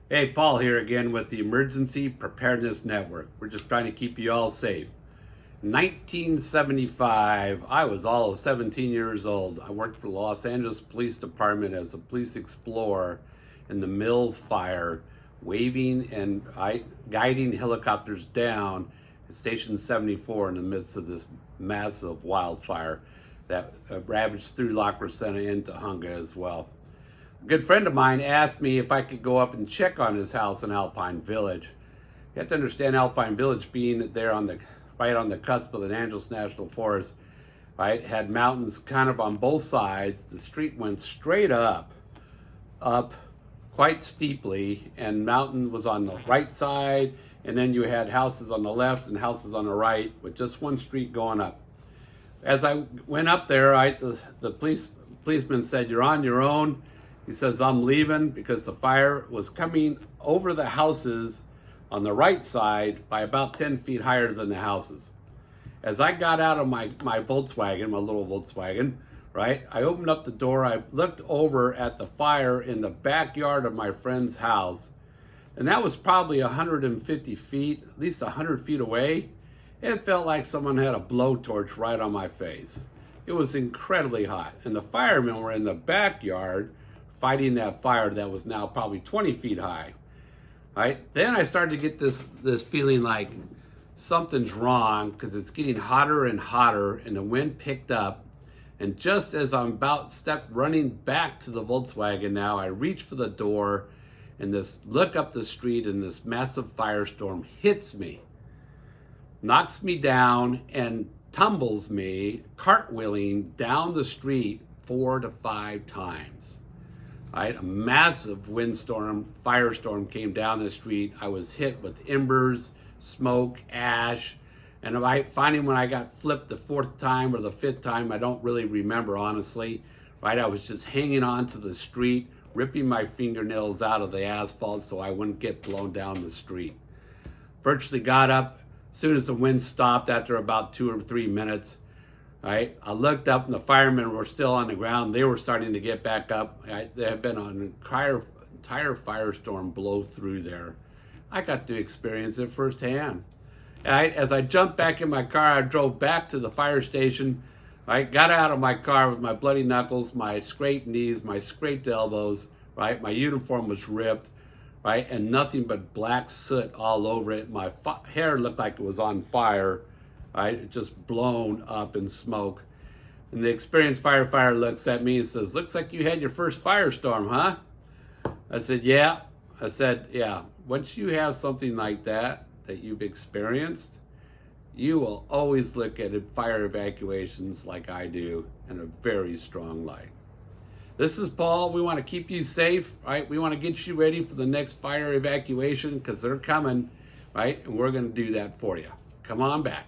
Hey, Paul here again with the Emergency Preparedness Network. We're just trying to keep you all safe. 1975, I was all of 17 years old. I worked for the Los Angeles Police Department as a police explorer in the Mill fire, waving and guiding helicopters down at Station 74 in the midst of this massive wildfire that ravaged through La Crescenta into Hunga as well. A good friend of mine asked me if I could go up and check on his house in Alpine Village. You have to understand Alpine Village being there right on the cusp of the Angeles National Forest, right? Had mountains kind of on both sides. The street went straight up quite steeply, and mountain was on the right side, and then you had houses on the left and houses on the right with just one street going up. As I went up there, the policeman said, "You're on your own." He says, "I'm leaving," because the fire was coming over the houses on the right side by about 10 feet higher than the houses. As I got out of my Volkswagen, my little Volkswagen, right, I opened up the door, I looked over at the fire in the backyard of my friend's house, and that was probably 150 feet, at least 100 feet away. It felt like someone had a blowtorch right on my face. It was incredibly hot, and the firemen were in the backyard fighting that fire that was now probably 20 feet high, right? Then I started to get this feeling like something's wrong because it's getting hotter and hotter, and the wind picked up. And just as I'm about running back to the Volkswagen now, I reach for the door and look up the street, and this massive firestorm hits me, knocks me down, and tumbles me cartwheeling down the street 4 to 5 times. Right, a massive firestorm came down the street. I was hit with embers, smoke, ash, and finally when I got flipped the 4th time or the 5th time, I don't really remember honestly. Right, I was just hanging on to the street, ripping my fingernails out of the asphalt so I wouldn't get blown down the street. Virtually got up as soon as the wind stopped after about 2 or 3 minutes. Right, I looked up and the firemen were still on the ground. They were starting to get back up. There had been an entire firestorm blow through there. I got to experience it firsthand. Right, as I jumped back in my car, I drove back to the fire station. I got out of my car with my bloody knuckles, my scraped knees, my scraped elbows. Right, my uniform was ripped. Right, and nothing but black soot all over it. My hair looked like it was on fire. Right, just blown up in smoke. And the experienced firefighter looks at me and says, "Looks like you had your first firestorm, huh?" I said, "Yeah." I said, "Yeah, once you have something like that you've experienced, you will always look at fire evacuations like I do in a very strong light." This is Paul. We want to keep you safe, right? We want to get you ready for the next fire evacuation because they're coming, right? And we're going to do that for you. Come on back.